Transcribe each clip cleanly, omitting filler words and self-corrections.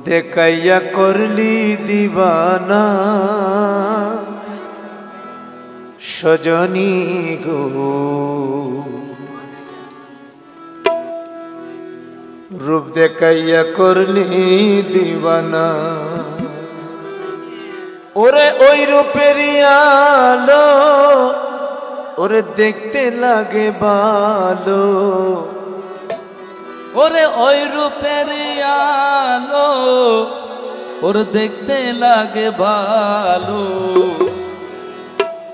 দেখাইয়া করলি দিবানা সজনী গো, রূপ দেখাইয়া করলি দিবানা। ওরে ওই রূপের আলো ওরে দেখতে লাগে ভালো, ওরে ওই রূপের আলো ওর দেখতে লাগে ভালো।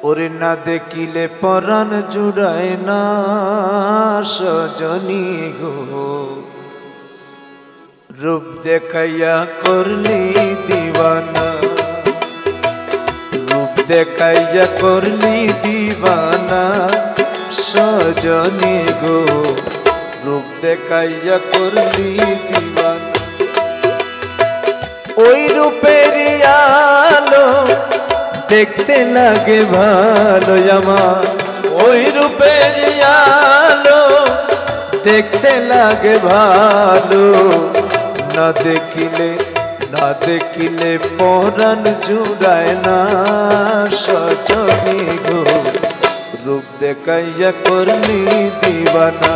ওরে না দেখিলে পরাণ জুড়ায় না সজনী গো, রূপ দেখাইয়া করলি দিবানা, রূপ দেখাইয়া করলি দিবানা সজনী গো, রূপ দেখাইয়া করলি দিবানা। ওই রূপের আলো দেখতে লাগে ভালো আমার, ওই রূপের আলো দেখতে লাগে ভালো, না দেখিলে পরাণ জুড়ায় না সজনী গো, রূপ দেখাইয়া করলি দিবানা,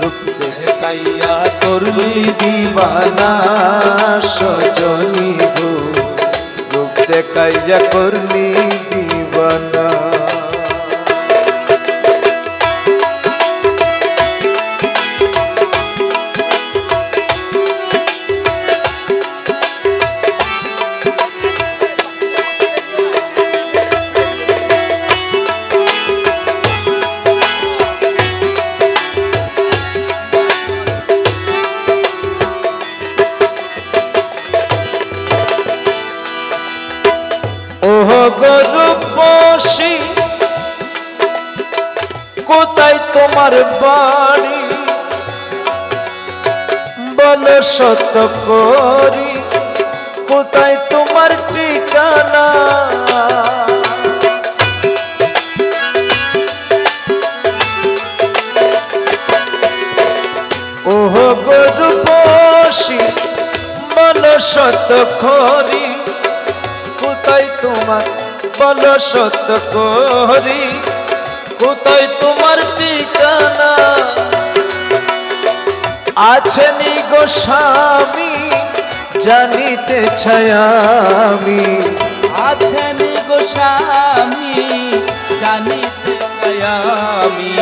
রূপ দেখাইয়া করলি দিবানা সজনী গো, রূপ দেখাইয়া করলি দিবানা। রূপসী কোথায় তোমার বাড়ি বলো সত করি, কোথায় তোমার ঠিকানা, ওহ গো রূপসী বলো সত করি, কোথায় তোমার বলো সত করি, কোথায় তোমার ঠিকানা। আছেনি গো স্বামী জানিতে ছায়ামি, আছেনি গো স্বামী জানিতে ছায়ামি,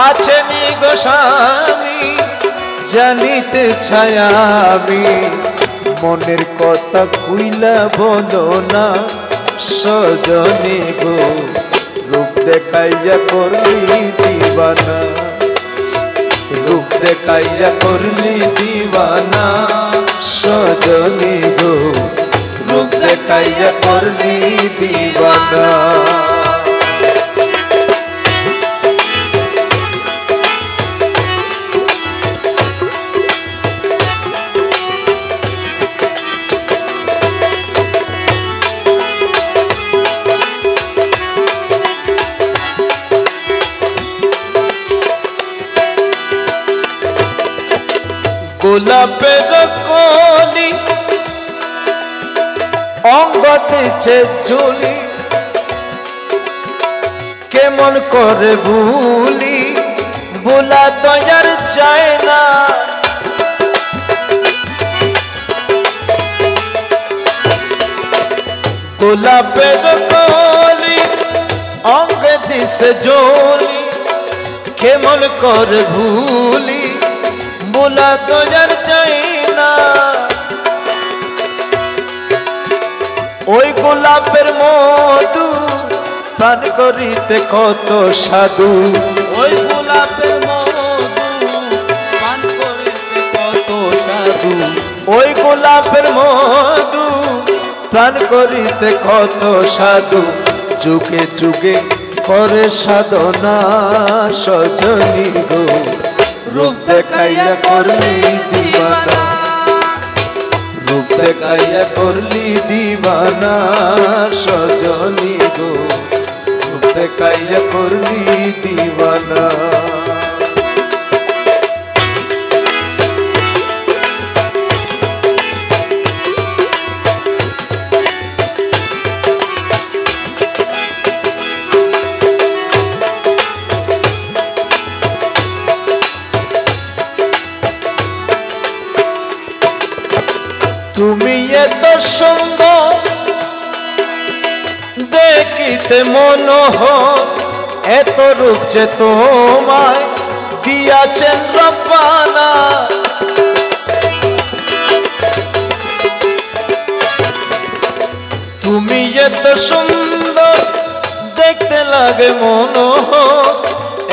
আছেনি গো স্বামী জানিতে ছায়ামি, মনের কথা কইলা বলো না সজনী গো, রূপ দেখাইয়া করলি দিবানা, রূপ দেখাইয়া করলি দিবানা সজনী গো, রূপ দেখাইয়া করলি দিবানা। গোলাপের কলি অঙ্গ দিচ্ছে ঝুলি, কেমন করে ভুলি ভোলা দয়ার যায় না, গোলাপের কলি অঙ্গ দিচ্ছে ঝুলি, কেমন করে ভুলি ভোলা দয়ার যায় না। ওই গোলাপের মধু পান করিতে কত সাধু, ওই গোলাপের মধু পান করিতে কত সাধু, ওই গোলাপের মধু পান করিতে কত সাধু, যুগে যুগে করে সাধনা সজনী গো, রূপ দেখাইয়া করলি দিবানা, রূপ দেখাইয়া করলি দিবানা সজনী গো, রূপ দেখাইয়া করলি দিবানা। তুমি এত সুন্দর দেখিতে মনোহর, এত রূপ যে তোমায় দিয়াছেন রব্বানা। তুমি এত সুন্দর দেখতে লাগে মনোহর,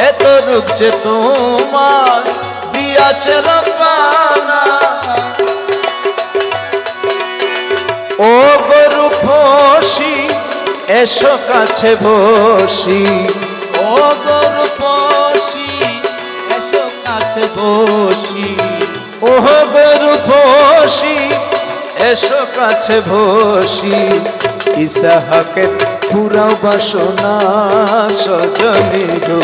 এত রূপ যে তোমায় দিয়াছে রব্বানা। ও গরু ফসি এসো কাছে বসি, ও গরু পশি এসো কাছে বসি, ও গরু ফসি এসো কাছে বসি। ইসাহাকের পুরাও বাসনা সজনী গো,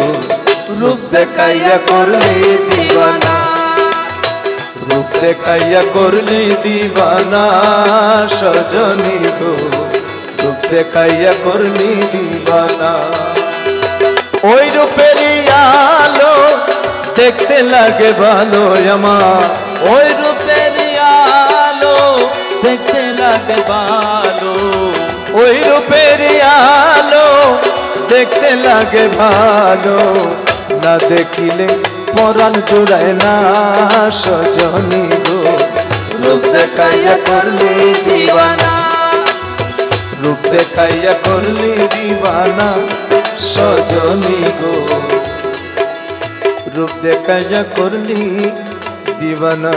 রূপ দেখাইয়া করলি দিবানা, রূপ দেখাইয়া করলি দিবানা সজনী গো, রূপ দেখাইয়া করলি দিবানা। ওই রূপেরই আলো দেখতে লাগে ভালো আমার, ওই রূপের আলো দেখতে লাগে ভালো, ওই রূপেরই আলো দেখতে লাগে ভালো। না দেখিলে পরাণ জোড়ায় না সজনী গো, রূপ দেখাইয়া করলি দিবানা, রূপ দেখাইয়া করলি দিবানা সজনী গো, রূপ দেখাইয়া করলি দিবানা।